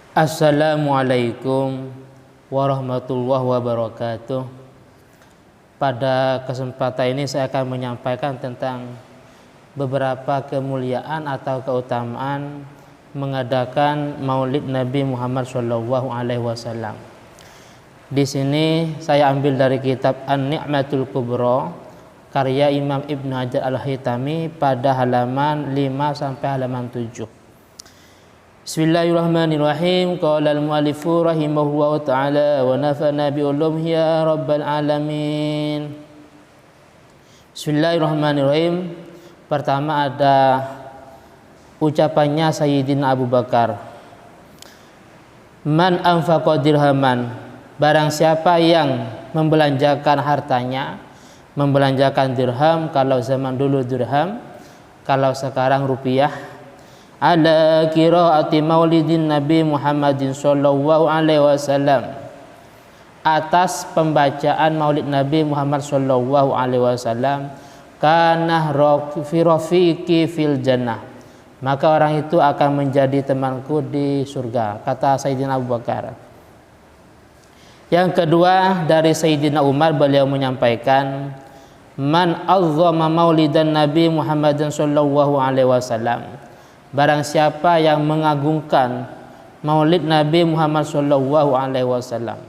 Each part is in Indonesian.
Assalamualaikum warahmatullahi wabarakatuh. Pada kesempatan ini saya akan menyampaikan tentang beberapa kemuliaan atau keutamaan mengadakan Maulid Nabi Muhammad SAW. Di sini saya ambil dari kitab An-Ni'matul Kubra karya Imam Ibnu Hajar Al-Haytami pada halaman 5 sampai halaman 7. Bismillahirrahmanirrahim. Qala al-mu'allifu rahimahullahu ta'ala wa nafa'na bi ulumhi ya rabbal alamin. Bismillahirrahmanirrahim. Pertama ada ucapannya Sayyidina Abu Bakar. Man anfaqa dirhaman, barang siapa yang membelanjakan hartanya, membelanjakan dirham, kalau zaman dulu dirham, kalau sekarang rupiah, ala qiraati maulidin Nabi Muhammadin sallallahu alaihi wasallam, atas pembacaan Maulid Nabi Muhammad sallallahu alaihi wasallam, kana rafiqi fil jannah, maka orang itu akan menjadi temanku di surga, kata Sayyidina Abu Bakar. Yang kedua dari Sayyidina Umar, beliau menyampaikan, man azzama maulidan Nabi Muhammadin sallallahu alaihi wasallam, barang siapa yang mengagungkan Maulid Nabi Muhammad sallallahu alaihi wasallam,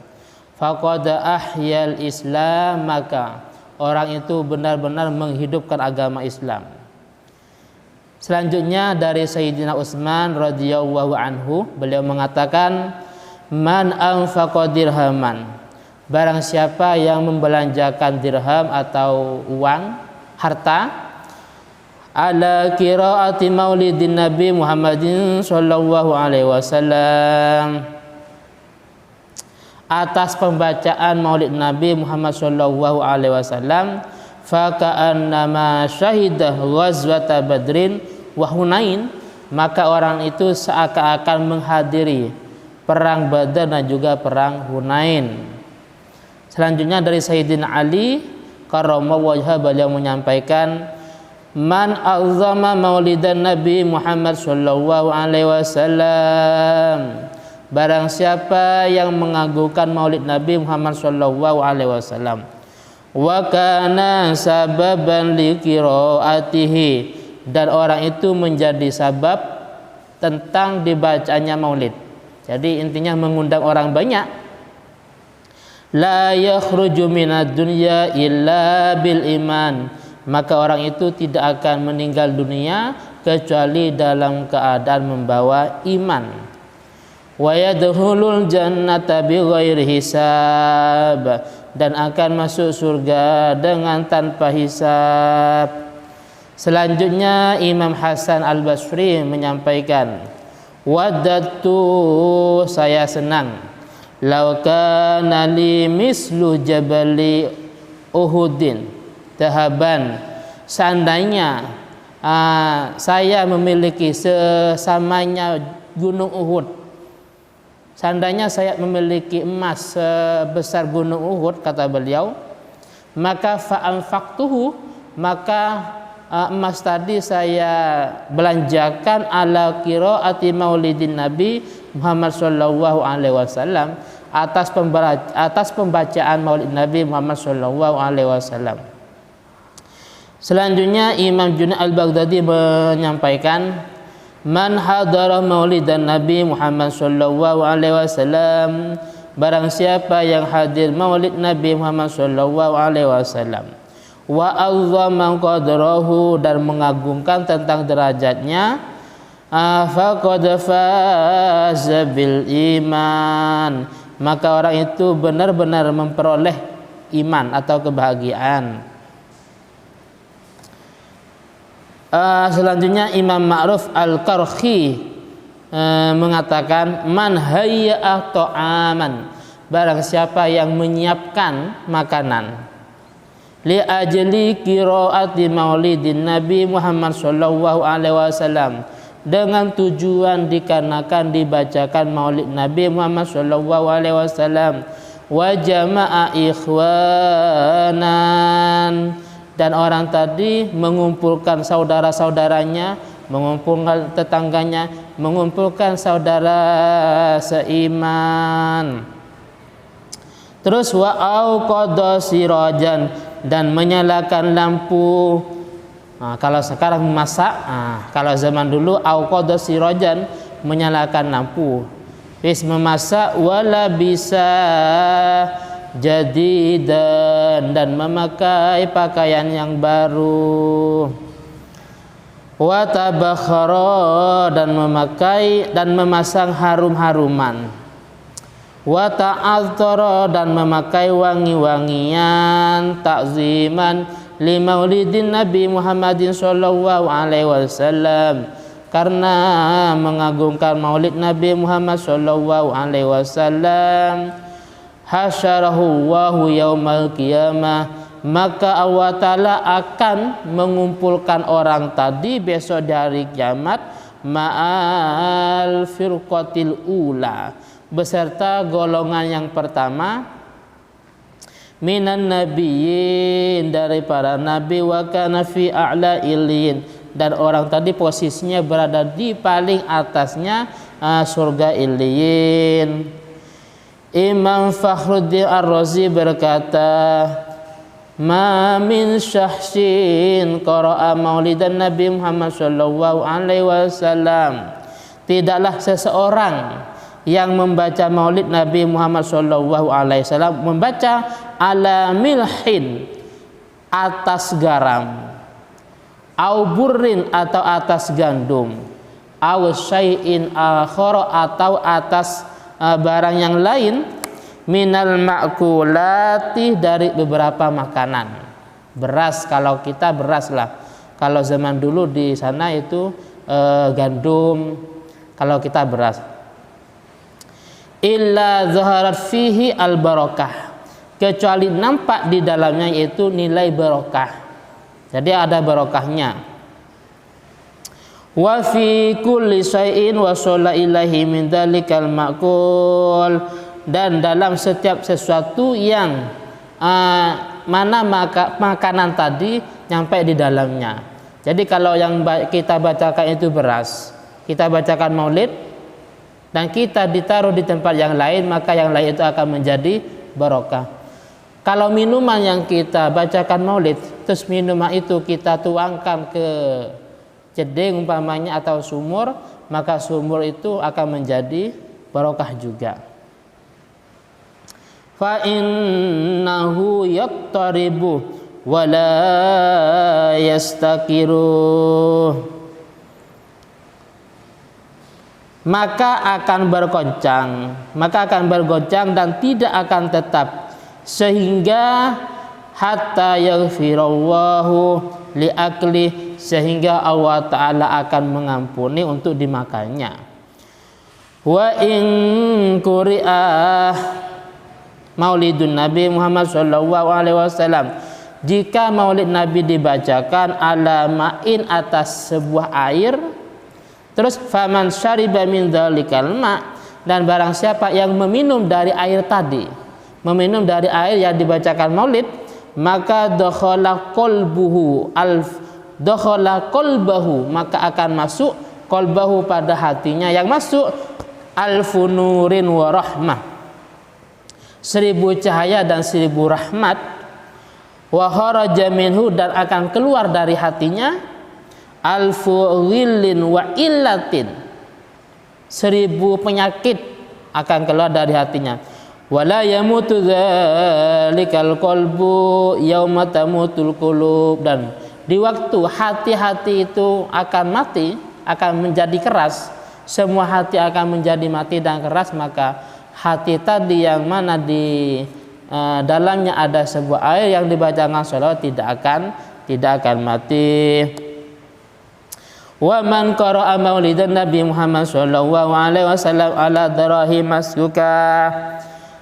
faqad ahyal Islam, maka orang itu benar-benar menghidupkan agama Islam. Selanjutnya dari Sayyidina Utsman radhiyallahu anhu, beliau mengatakan, man anfaqa dirhaman, barang siapa yang membelanjakan dirham atau uang, harta, ala qiraati maulidin Nabi Muhammadin sallallahu alaihi wasallam, atas pembacaan Maulid Nabi Muhammad sallallahu alaihi wasallam, fa ka'annama syahidah ghazwata Badrin wa Hunain, maka orang itu seakan-akan menghadiri perang Badar dan juga perang Hunain. Selanjutnya dari Sayyidina Ali karramallahu wajhahu, beliau menyampaikan, man azzama maulidan Nabi Muhammad sallallahu alaihi wasallam, barang siapa yang mengagungkan Maulid Nabi Muhammad sallallahu alaihi wasallam, wa kana sababan liqiraatihi, dan orang itu menjadi sabab tentang dibacanya Maulid. Jadi intinya mengundang orang banyak. La yakhruju minad dunya illa bil iman, maka orang itu tidak akan meninggal dunia kecuali dalam keadaan membawa iman. Wa yadkhulul jannata bighairi hisab, dan akan masuk surga dengan tanpa hisab. Selanjutnya Imam Hasan Al-Basri menyampaikan, waddatu, saya senang, law kana li mislu jabali Uhudin dahaban, seandainya saya memiliki sesamanya gunung Uhud, seandainya saya memiliki emas sebesar gunung Uhud, kata beliau, maka fa'anfaqtuhu, maka emas tadi saya belanjakan ala qiraati maulidin Nabi Muhammad sallallahu alaihi wasallam, atas pembacaan Maulid Nabi Muhammad sallallahu alaihi wasallam. Selanjutnya Imam Junaid Al-Baghdadi menyampaikan, man hadara maulidan Nabi Muhammad sallallahu alaihi wasallam, barang siapa yang hadir Maulid Nabi Muhammad sallallahu alaihi wasallam, wa azzama qadrahu, dan mengagungkan tentang derajatnya, faqad faza bil iman, maka orang itu benar-benar memperoleh iman atau kebahagiaan. Selanjutnya Imam Ma'ruf Al-Karhi mengatakan, man hayya'a ta'aman, barang siapa yang menyiapkan makanan, li ajli qiraati maulidin Nabi Muhammad sallallahu alaihi wasallam, dengan tujuan dikarenakan dibacakan Maulid Nabi Muhammad sallallahu alaihi wasallam, wa jama'a ikhwanan, dan orang tadi mengumpulkan saudara-saudaranya mengumpulkan tetangganya, mengumpulkan saudara seiman. Terus wa auqadha sirajan, dan menyalakan lampu. Kalau sekarang memasak, kalau zaman dulu auqadha sirajan, menyalakan lampu. Wis memasak, wala bisa jadidan, dan memakai pakaian yang baru. Wa tabakhara, dan memakai dan memasang harum-haruman. Wa ta'azzara, dan memakai wangi-wangian, takziman li maulidin Nabi Muhammadin sallallahu alaihi wasallam, karena mengagungkan maulid Nabi Muhammad sallallahu alaihi wasallam. Hasyarahu Allahu yaumal qiyamah, maka Allah Ta'ala akan mengumpulkan orang tadi besok di hari kiamat, ma'al firqatil ula, beserta golongan yang pertama, minan nabiyyin, dari para nabi, wa kana fi a'la illiyin, dan orang tadi posisinya berada di paling atasnya surga illiyin. Imam Fakhruddin Ar-Razi berkata, ma min syahsin qara'a maulidan Nabi Muhammad sallallahu alaihi wasallam, tidaklah seseorang yang membaca maulid Nabi Muhammad sallallahu alaihi wasallam, membaca ala milhin, atas garam, au burrin, atau atas gandum, au syai'in akhara, atau atas barang yang lain, minal ma'kulati, dari beberapa makanan. Beras, kalau kita beras lah, kalau zaman dulu di sana itu gandum, kalau kita beras. Illa zaharat fihi al barakah, kecuali nampak di dalamnya itu nilai barokah, jadi ada barokahnya. Wa fi kulli syai'in wa shalla ilahi min dzalikal ma'kul, dan dalam setiap sesuatu yang mana makanan tadi nyampe di dalamnya. Jadi kalau yang kita bacakan itu beras, kita bacakan maulid, dan kita ditaruh di tempat yang lain, maka yang lain itu akan menjadi barokah. Kalau minuman yang kita bacakan maulid, terus minuman itu kita tuangkan ke jeding umpamanya atau sumur, maka sumur itu akan menjadi barokah juga. Fa innahu yattaribu wa la yastaqiru, maka akan bergoncang dan tidak akan tetap, sehingga hatta yaghfirallahu liakli, sehingga Allah Ta'ala akan mengampuni untuk dimakannya. Wa in quri'ah maulidun Nabi Muhammad sallallahu alaihi wasallam, jika maulid Nabi dibacakan ala ma'in, atas sebuah air, terus faman syariba min dzalikal ma', dan barang siapa yang meminum dari air tadi, meminum dari air yang dibacakan maulid, maka dakhala qalbuhu dakhala qalbahu, maka akan masuk qalbahu, pada hatinya, yang masuk alfu nurin wa rahmah, 1000 cahaya dan 1000 rahmat, wa kharaja minhu, dan akan keluar dari hatinya alfu ghillin wa illatin, 1000 penyakit akan keluar dari hatinya. Wala yamutu dzalikal qalbu yauma tamutul qulub, dan di waktu hati-hati itu akan mati, akan menjadi keras, semua hati akan menjadi mati dan keras, maka hati tadi yang mana di dalamnya ada sebuah air yang dibacakan sholawat tidak akan mati. Wa man qara'a maulidan Nabi Muhammad sallallahu alaihi wasallam ala darahi maskuka,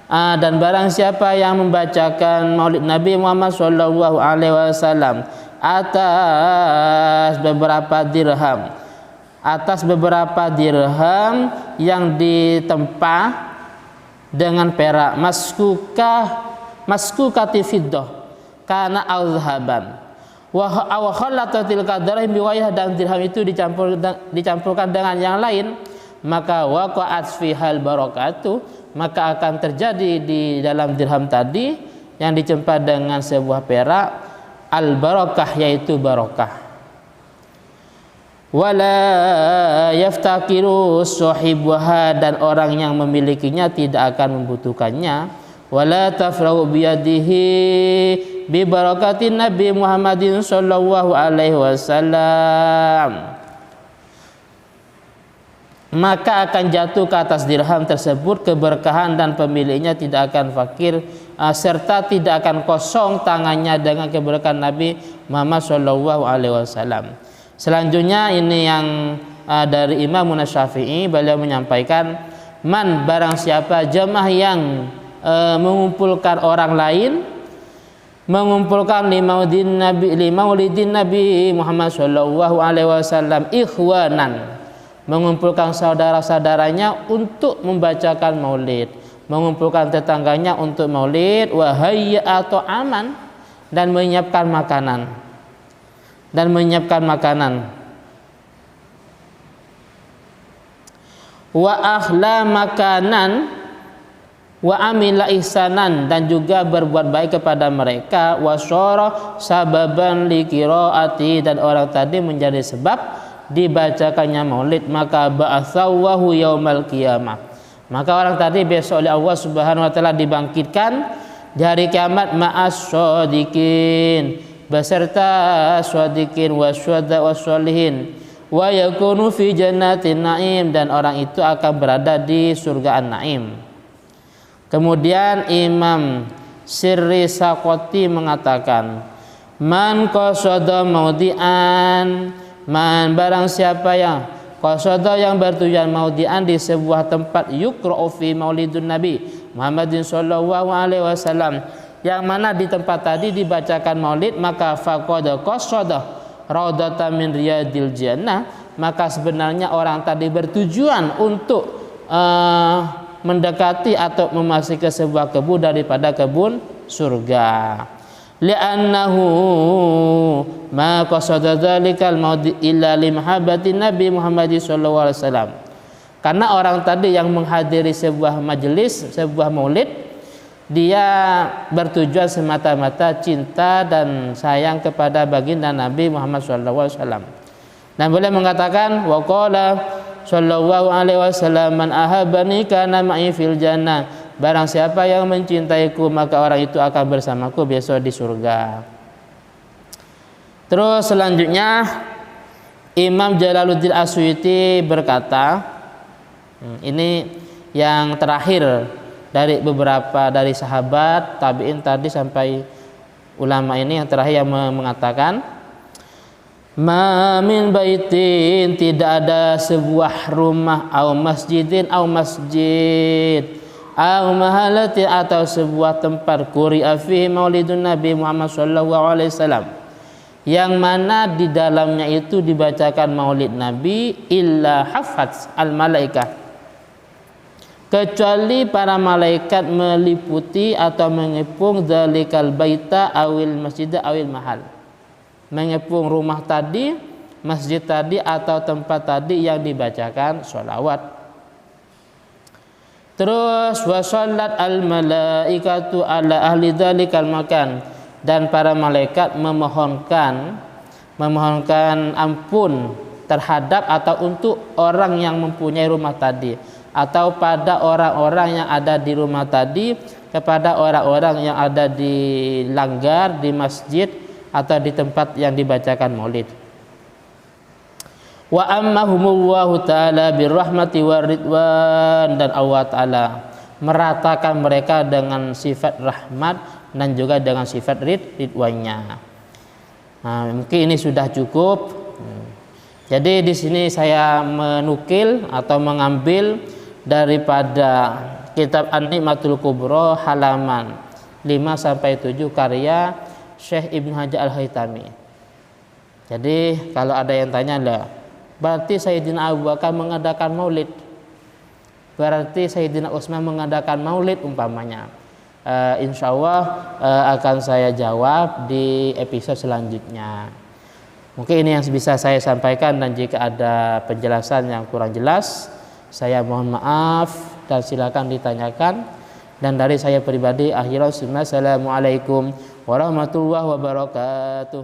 dan barang siapa yang membacakan maulid Nabi Muhammad sallallahu alaihi wasallam atas beberapa dirham yang ditempa dengan perak, maskukati fiddah kana al-zahaban, Wa khallatatil dirham biwayah, dan dirham itu dicampurkan dengan yang lain, maka waqa'at fihal barakatuh, maka akan terjadi di dalam dirham tadi yang dicempa dengan sebuah perak al barakah, yaitu barakah. Wala yaftakiru sahibuha, dan orang yang memilikinya tidak akan membutuhkannya. Wala tafrahu biyadihi bi barakatin Nabi Muhammadin sallallahu alaihi wasallam, maka akan jatuh ke atas dirham tersebut keberkahan dan pemiliknya tidak akan fakir, serta tidak akan kosong tangannya dengan keberkahan Nabi Muhammad sallallahu alaihi wasallam. Selanjutnya ini yang dari Imam Syafi'i, beliau menyampaikan, man, barang siapa jamaah yang mengumpulkan orang lain, mengumpulkan limaudin Nabi Muhammad sallallahu alaihi wasallam ikhwanan, mengumpulkan saudara-saudaranya untuk membacakan maulid, mengumpulkan tetangganya untuk maulid, wahayya atau aman, dan menyiapkan makanan, wa akhla makanan, wa amila ihsanan, dan juga berbuat baik kepada mereka, wa syara sababan liqiraati, dan orang tadi menjadi sebab dibacakannya maulid, maka ba'atsahu yaumal qiyamah, maka orang tadi besok oleh Allah Subhanahu wa taala dibangkitkan di hari kiamat ma'as shadiqin, beserta shadiqin wasyuhada wassolihin, wa yakunu fi jannatin na'im, dan orang itu akan berada di surga an-na'im. Kemudian Imam Sirri Saqati mengatakan, man qasada maudi'an, man, barang siapa yang qasada, yang bertujuan maudi'an, di sebuah tempat yuqra'u fi maulidun Nabi Muhammadin sallallahu alaihi wasallam, yang mana di tempat tadi dibacakan maulid, maka faqad qasada raudatan min riyadil jannah, maka sebenarnya orang tadi bertujuan untuk mendekati atau memasuki sebuah kebun daripada kebun surga. Li'annahu ma qasada dzalikal maudi illa li mahabbati Nabi Muhammad sallallahu alaihi wasallam, karena orang tadi yang menghadiri sebuah majelis, sebuah maulid, dia bertujuan semata-mata cinta dan sayang kepada baginda Nabi Muhammad sallallahu alaihi wasallam. Dan beliau mengatakan, wa qala sallallahu alaihi wasallam, man ahabbani kana ma'i fil jannah, barang siapa yang mencintaiku maka orang itu akan bersamaku besok di surga. Terus selanjutnya Imam Jalaluddin Asyuti berkata, ini yang terakhir dari beberapa dari sahabat tabi'in tadi sampai ulama ini, yang terakhir yang mengatakan, ma min baitin, tidak ada sebuah rumah, au masjidin, au masjid, au mahalati, atau sebuah tempat, quri'a fihi maulidun Nabi Muhammad sallallahu alaihi wasallam, yang mana di dalamnya itu dibacakan maulid Nabi, illa hafaz al malaikah, kecuali para malaikat meliputi atau mengepung dzalikal baita awil masjid awil mahal, mengepung rumah tadi, masjid tadi, atau tempat tadi yang dibacakan sholawat. Terus wasallat al malaikatu ala ahli dzalikal makan, dan para malaikat memohonkan ampun terhadap atau untuk orang yang mempunyai rumah tadi, atau pada orang-orang yang ada di rumah tadi, kepada orang-orang yang ada di langgar, di masjid, atau di tempat yang dibacakan maulid. Wa ammahumullahu ta'ala birrahmati waridwan, dan Allah ta'ala meratakan mereka dengan sifat rahmat dan juga dengan sifat ridwannya. Nah, mungkin ini sudah cukup. Jadi di sini saya menukil atau mengambil daripada kitab An-Ni'matul Kubra halaman 5-7 karya Syekh Ibnu Hajar Al-Haytami. Jadi kalau ada yang tanya lah, berarti Sayyidina Abu Bakar mengadakan maulid, berarti Sayyidina Utsman mengadakan maulid umpamanya, insya Allah akan saya jawab di episode selanjutnya. Mungkin ini yang bisa saya sampaikan, dan jika ada penjelasan yang kurang jelas saya mohon maaf dan silakan ditanyakan. Dan dari saya pribadi, akhirul assalamualaikum warahmatullahi wabarakatuh.